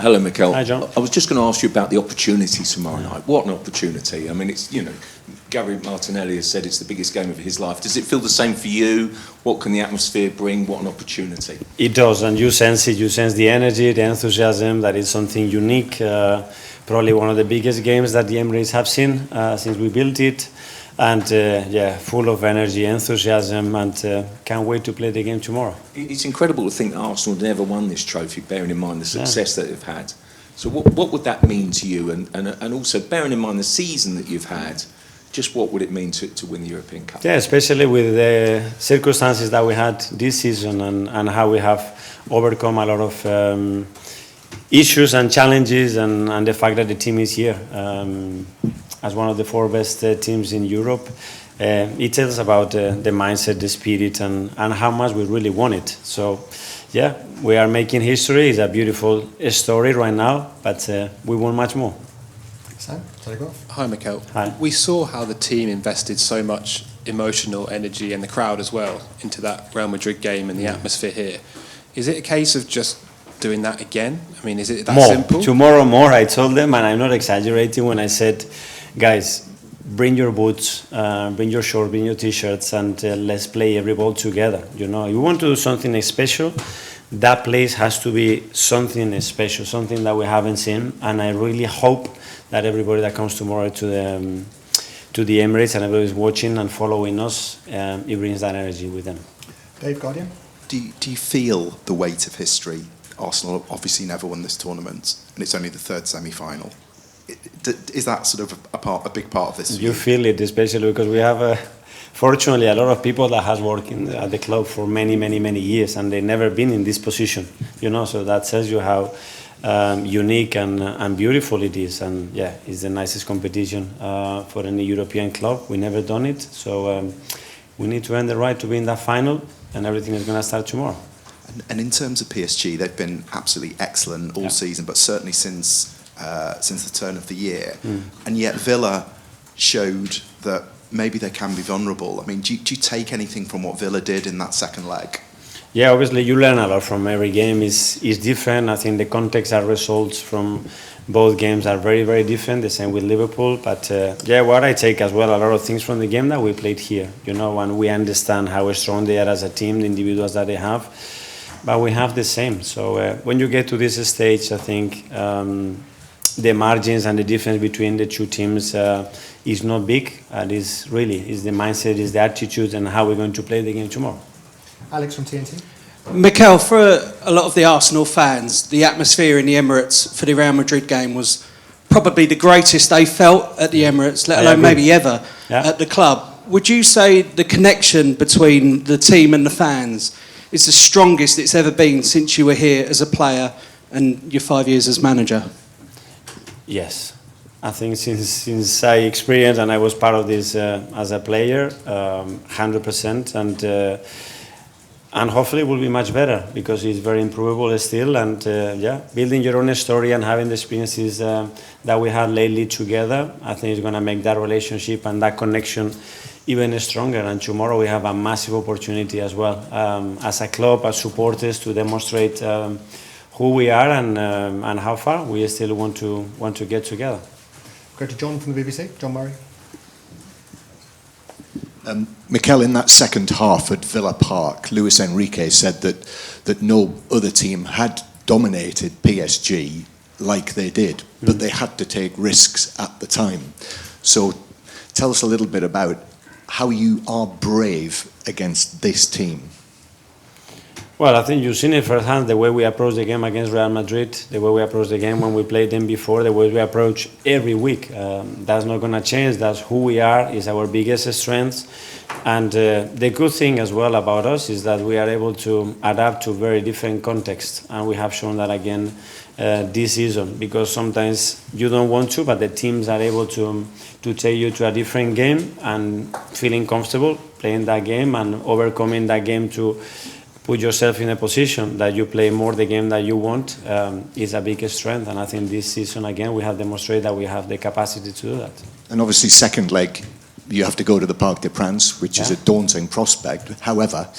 Hello, Mikel. Hi, John. I was just going to ask you about the opportunity tomorrow night. What an opportunity. I mean, it's, Gabriel Martinelli has said it's the biggest game of his life. Does it feel the same for you? What can the atmosphere bring? What an opportunity. It does, and you sense it. You sense the energy, the enthusiasm, that is something unique. Probably one of the biggest games that the Emirates have seen since we built it. And full of energy, enthusiasm, and can't wait to play the game tomorrow. It's incredible to think that Arsenal never won this trophy, bearing in mind the success that they've had. So what would that mean to you? And also, bearing in mind the season that you've had, just what would it mean to win the European Cup? Yeah, especially with the circumstances that we had this season and how we have overcome a lot of issues and challenges and the fact that the team is here. As one of the 4 best teams in Europe, it tells about the mindset, the spirit, and how much we really want it. So, yeah, we are making history. It's a beautiful story right now, but we want much more. Sam, take off. Hi, Mikel. Hi. We saw how the team invested so much emotional energy and the crowd as well into that Real Madrid game and the atmosphere here. Is it a case of just doing that again? I mean, is it that simple? Tomorrow more, I told them, and I'm not exaggerating when I said, guys, bring your boots, bring your shorts, bring your t-shirts, and let's play every ball together. You want to do something special, that place has to be something special, something that we haven't seen, and I really hope that everybody that comes tomorrow to the Emirates and everybody's watching and following us, it brings that energy with them. Dave, Guardian? Do you feel the weight of history? Arsenal obviously never won this tournament, and it's only the 3rd semi-final. Is that sort of a big part of this? You feel it, especially because we have, fortunately, a lot of people that has worked at the club for many, many, many years, and they've never been in this position. So that tells you how unique and beautiful it is. And yeah, it's the nicest competition for any European club. We never done it, so we need to earn the right to be in that final, and everything is going to start tomorrow. And in terms of PSG, they've been absolutely excellent all season, but certainly since the turn of the year. And yet Villa showed that maybe they can be vulnerable. I mean, do you take anything from what Villa did in that second leg? Yeah, obviously you learn a lot from every game. Is different. I think the context and results from both games are very, very different. The same with Liverpool. But what I take as well, a lot of things from the game that we played here. And we understand how strong they are as a team, the individuals that they have. But we have the same. So when you get to this stage, I think the margins and the difference between the 2 teams is not big. It's the mindset, is the attitude, and how we're going to play the game tomorrow. Alex from TNT. Mikel, for a lot of the Arsenal fans, the atmosphere in the Emirates for the Real Madrid game was probably the greatest they felt at the Emirates, let alone maybe ever at the club. Would you say the connection between the team and the fans is the strongest it's ever been since you were here as a player and your 5 years as manager? Yes. I think since I experienced and I was part of this as a player, 100%, and hopefully it will be much better because it's very improvable still. And building your own story and having the experiences that we had lately together, I think it's going to make that relationship and that connection even stronger. And tomorrow we have a massive opportunity as well, as a club, as supporters, to demonstrate who we are and how far we still want to get together. Go to John from the BBC. John Murray. Mikel, in that second half at Villa Park, Luis Enrique said that no other team had dominated PSG like they did, but they had to take risks at the time. So tell us a little bit about how you are brave against this team. Well, I think you've seen it firsthand, the way we approach the game against Real Madrid, the way we approach the game when we played them before, the way we approach every week. That's not going to change. That's who we are, is our biggest strength. And the good thing as well about us is that we are able to adapt to very different contexts. And we have shown that again this season, because sometimes you don't want to, but the teams are able to take you to a different game and feeling comfortable playing that game and overcoming that game to put yourself in a position that you play more the game that you want is a big strength. And I think this season, again, we have demonstrated that we have the capacity to do that. And obviously, second leg, you have to go to the Parc des Princes, which is a daunting prospect. However,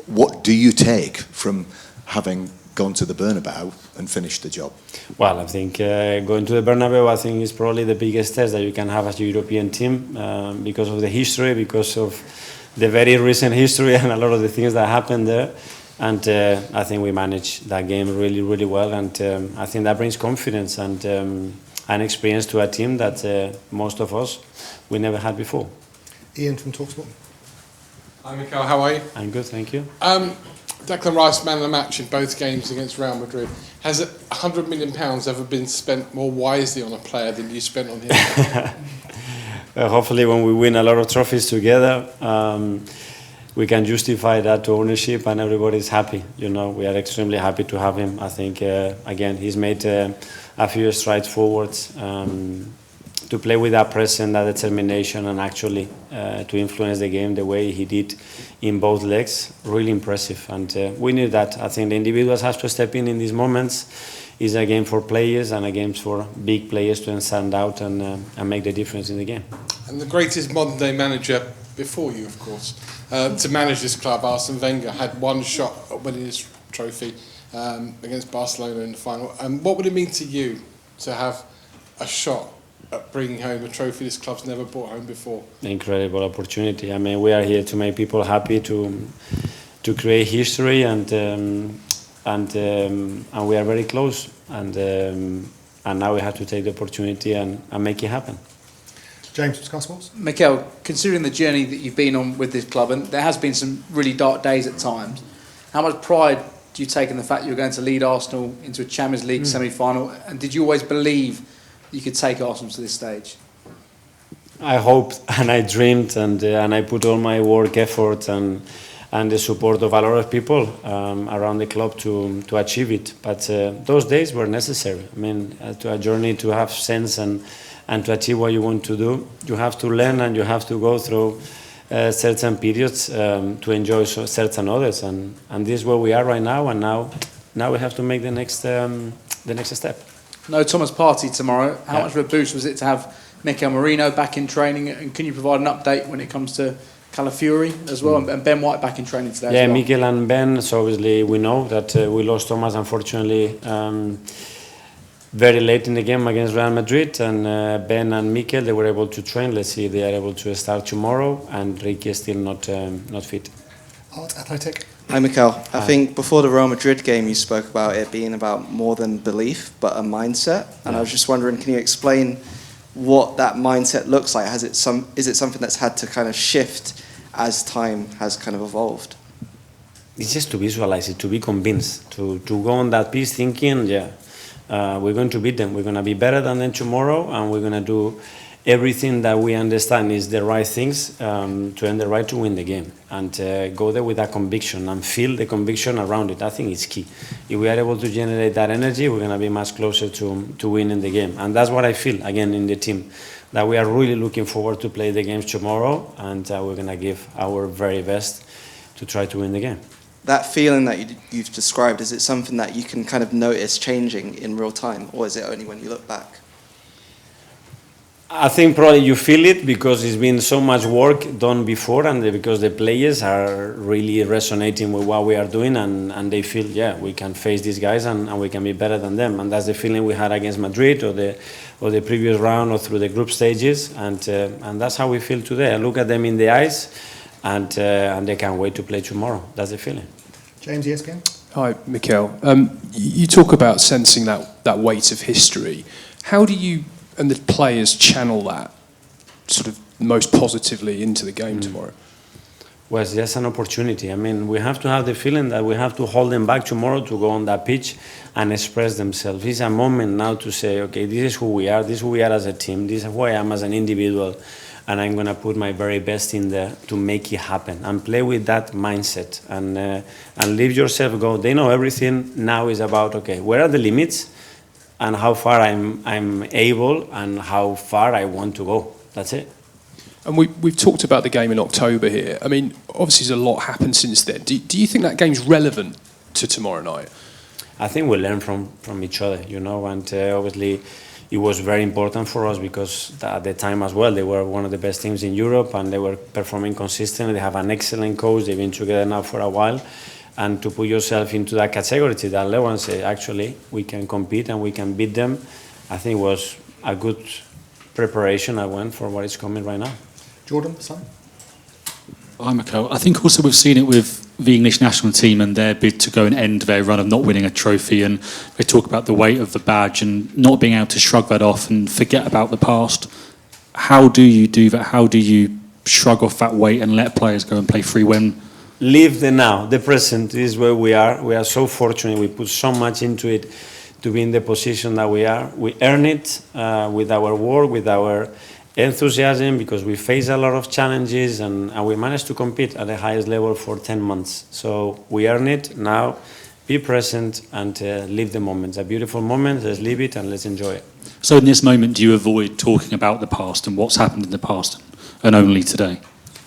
what do you take from having gone to the Bernabeu and finished the job? Well, I think going to the Bernabeu, I think is probably the biggest test that you can have as a European team because of the history, because of the very recent history and a lot of the things that happened there. And I think we managed that game really, really well. And I think that brings confidence and experience to a team that most of us, we never had before. Ian from TalkSport. Hi, Mikel. How are you? I'm good, thank you. Declan Rice, man of the match in both games against Real Madrid. Has £100 million ever been spent more wisely on a player than you spent on him? Hopefully when we win a lot of trophies together, we can justify that to ownership and everybody's happy. You know, we are extremely happy to have him. I think, again, he's made a few strides forwards to play with that presence, that determination, and actually to influence the game the way he did in both legs. Really impressive, and we need that. I think the individuals have to step in these moments. It's a game for players and a game for big players to stand out and make the difference in the game. And the greatest modern day manager before you, of course, to manage this club, Arsene Wenger, had one shot at winning this trophy against Barcelona in the final. And what would it mean to you to have a shot at bringing home a trophy this club's never brought home before? Incredible opportunity. I mean, we are here to make people happy, to create history, and we are very close. And now we have to take the opportunity and make it happen. James from Sky Sports. Mikel, considering the journey that you've been on with this club, and there has been some really dark days at times, how much pride do you take in the fact you're going to lead Arsenal into a Champions League semi-final? And did you always believe you could take Arsenal to this stage? I hoped and I dreamed and I put all my work, effort and the support of a lot of people around the club to achieve it. But those days were necessary. I mean, to a journey to have sense and to achieve what you want to do, you have to learn and you have to go through certain periods to enjoy certain others. And this is where we are right now. And now we have to make the next step. No Thomas Partey tomorrow. How much of a boost was it to have Mikel Merino back in training? And can you provide an update when it comes to Calafiori as well, and Ben White back in training today? Yeah, as well? Mikel and Ben. So obviously we know that we lost Thomas, unfortunately, very late in the game against Real Madrid. And Ben and Mikel, they were able to train. Let's see if they are able to start tomorrow. And Ricky is still not fit. Art Athletic. Hi, Mikel. I think before the Real Madrid game, you spoke about it being about more than belief, but a mindset. And I was just wondering, can you explain what that mindset looks like? Is it something that's had to kind of shift as time has kind of evolved? It's just to visualize it, to be convinced, to go on that piece thinking, we're going to beat them. We're going to be better than them tomorrow, and we're going to do everything that we understand is the right things to earn the right to win the game, and go there with that conviction and feel the conviction around it. I think it's key. If we are able to generate that energy, we're going to be much closer to winning the game. And that's what I feel, again, in the team, that we are really looking forward to play the games tomorrow, and we're going to give our very best to try to win the game. That feeling that you've described, is it something that you can kind of notice changing in real time, or is it only when you look back? I think probably you feel it because it's been so much work done before, and because the players are really resonating with what we are doing, and they feel, we can face these guys and we can be better than them. And that's the feeling we had against Madrid or the previous round or through the group stages, and that's how we feel today. I look at them in the eyes, and they can't wait to play tomorrow. That's the feeling. James, ESPN. Hi, Mikel. You talk about sensing that weight of history. How do you and the players channel that sort of most positively into the game tomorrow? Well, it's just an opportunity. I mean, we have to have the feeling that we have to hold them back tomorrow to go on that pitch and express themselves. It's a moment now to say, okay, this is who we are, this is who we are as a team, this is who I am as an individual, and I'm going to put my very best in there to make it happen and play with that mindset and leave yourself go. They know everything now is about, okay, where are the limits and how far I'm able and how far I want to go. That's it. And we've talked about the game in October here. I mean, obviously there's a lot happened since then. Do you think that game's relevant to tomorrow night? I think we learn from each other, you know, and obviously it was very important for us because at the time as well, they were one of the best teams in Europe and they were performing consistently. They have an excellent coach. They've been together now for a while. and to put yourself into that category, to that level and say, actually, we can compete and we can beat them, I think was a good preparation I went for what is coming right now. Jordan, Simon? Hi, Mikel. I think also we've seen it with the English national team and their bid to go and end their run of not winning a trophy, and they talk about the weight of the badge and not being able to shrug that off and forget about the past. How do you do that? How do you shrug off that weight and let players go and play free when... Live the now, the present is where we are. We are so fortunate, we put so much into it to be in the position that we are. We earn it with our work, with our enthusiasm, because we face a lot of challenges and we managed to compete at the highest level for 10 months. So we earn it. Now be present and live the moment. A beautiful moment, let's live it and let's enjoy it. So in this moment, do you avoid talking about the past and what's happened in the past and only today?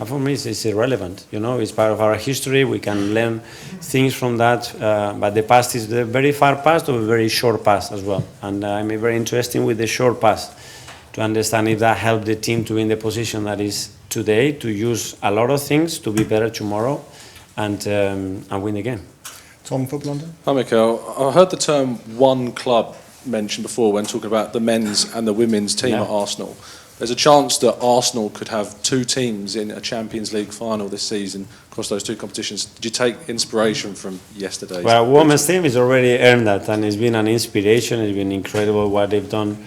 For me, it's irrelevant. You know, it's part of our history. We can learn things from that. But the past is the very far past or a very short past as well. And I'm very interested with the short past to understand if that helped the team to be in the position that is today, to use a lot of things to be better tomorrow and win the game. Tom, Football London? Hi, Mikel. I heard the term one club mentioned before when talking about the men's and the women's team at Arsenal. There's a chance that Arsenal could have two teams in a Champions League final this season across those two competitions. Did you take inspiration from yesterday's? Well, women's team has already earned that, and it's been an inspiration. It's been incredible what they've done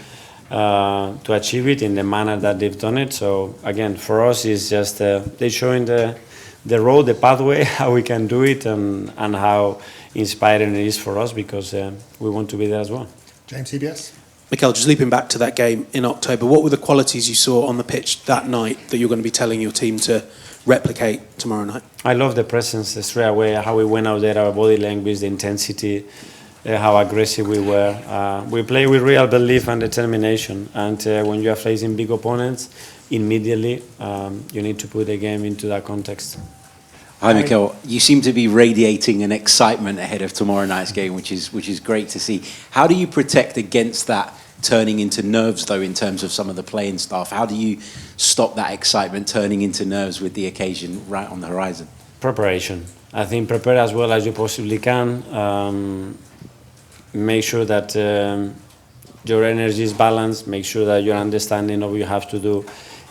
to achieve it in the manner that they've done it. So again, for us, it's just they're showing the road, the pathway, how we can do it, and how inspiring it is for us, because we want to be there as well. James, CBS? Mikel, just leaping back to that game in October, what were the qualities you saw on the pitch that night that you're going to be telling your team to replicate tomorrow night? I love the presence straight away, how we went out there, our body language, the intensity, how aggressive we were. We play with real belief and determination, and when you are facing big opponents, immediately you need to put the game into that context. Hi, Mikel. You seem to be radiating an excitement ahead of tomorrow night's game, which is great to see. How do you protect against that turning into nerves, though, in terms of some of the playing staff? How do you stop that excitement turning into nerves with the occasion right on the horizon? Preparation. I think prepare as well as you possibly can. Make sure that your energy is balanced. Make sure that your understanding of what you have to do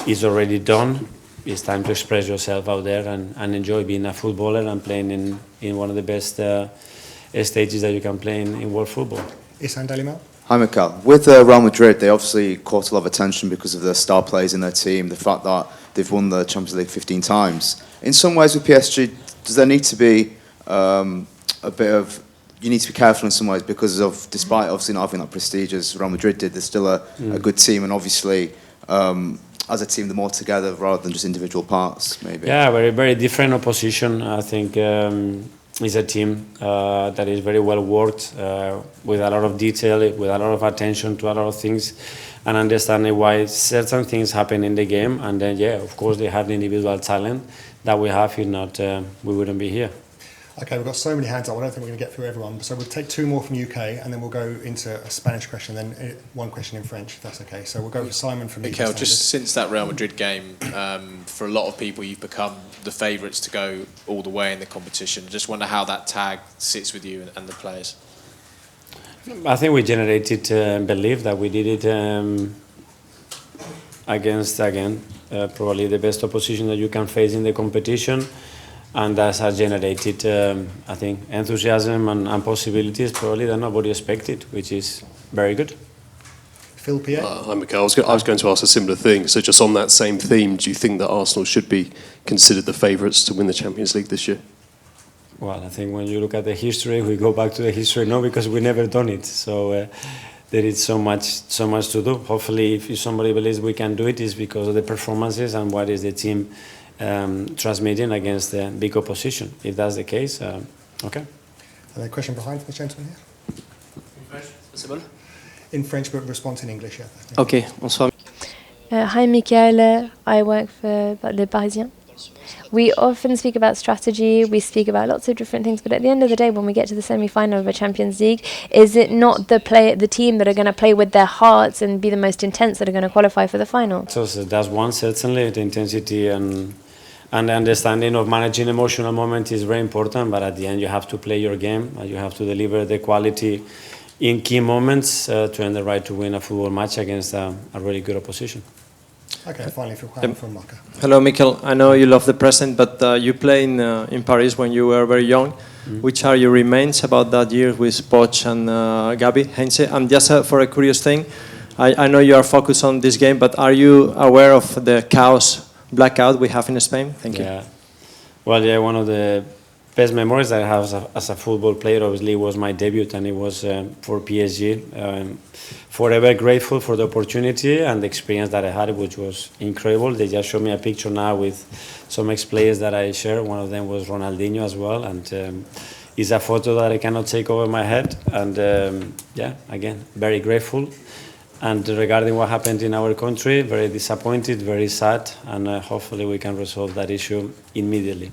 is already done. It's time to express yourself out there and enjoy being a footballer and playing in one of the best stages that you can play in world football. Isan Delima? Hi, Mikel. With Real Madrid, they obviously caught a lot of attention because of the star players in their team, the fact that they've won the Champions League 15 times. In some ways with PSG, does there need to be a bit of... You need to be careful in some ways because of, despite obviously not having that prestige as Real Madrid did, they're still a good team, and obviously... as a team, they're more together rather than just individual parts, maybe. Yeah, very, very different opposition. I think it's a team that is very well worked, with a lot of detail, with a lot of attention to a lot of things, and understanding why certain things happen in the game. And then, of course, they have the individual talent that we have. If not, we wouldn't be here. Okay, we've got so many hands up. I don't think we're going to get through everyone. So we'll take two more from UK, and then we'll go into a Spanish question, then one question in French, if that's okay. So we'll go with Simon from Mikel, just since that Real Madrid game, for a lot of people, you've become the favourites to go all the way in the competition. I just wonder how that tag sits with you and the players. I think we generated belief that we did it against, again, probably the best opposition that you can face in the competition. And that has generated, I think, enthusiasm and possibilities probably that nobody expected, which is very good. Phil Pierre? Hi, Mikel. I was going to ask a similar thing. So just on that same theme, do you think that Arsenal should be considered the favourites to win the Champions League this year? Well, I think when you look at the history, we go back to the history, no, because we never done it. So there is so much to do. Hopefully, if somebody believes we can do it, it's because of the performances and what is the team transmitting against the big opposition. If that's the case, okay. And a question behind for the gentleman here. In French, possible? In French, but response in English, yeah. Okay, bonsoir. Hi, Mikel. I work for Le Parisien. We often speak about strategy, we speak about lots of different things, but at the end of the day, when we get to the semi-final of a Champions League, is it not the team that are going to play with their hearts and be the most intense that are going to qualify for the final? So that's one, certainly, the intensity and And the understanding of managing emotional moment is very important, but at the end you have to play your game, you have to deliver the quality in key moments to earn the right to win a football match against a really good opposition. Okay, finally from Maka. Hello, Mikel. I know you love the present, but you played in Paris when you were very young. Which are your remains about that year with Poch and Gabi Heinze? And just for a curious thing, I know you are focused on this game, but are you aware of the chaos blackout we have in Spain? Thank you. Well, yeah, one of the best memories I have as a football player, obviously, was my debut, and it was for PSG. Forever grateful for the opportunity and the experience that I had, which was incredible. They just showed me a picture now with some ex-players that I share. One of them was Ronaldinho as well, and it's a photo that I cannot take over my head. And yeah, again, very grateful. And regarding what happened in our country, very disappointed, very sad, and hopefully we can resolve that issue immediately.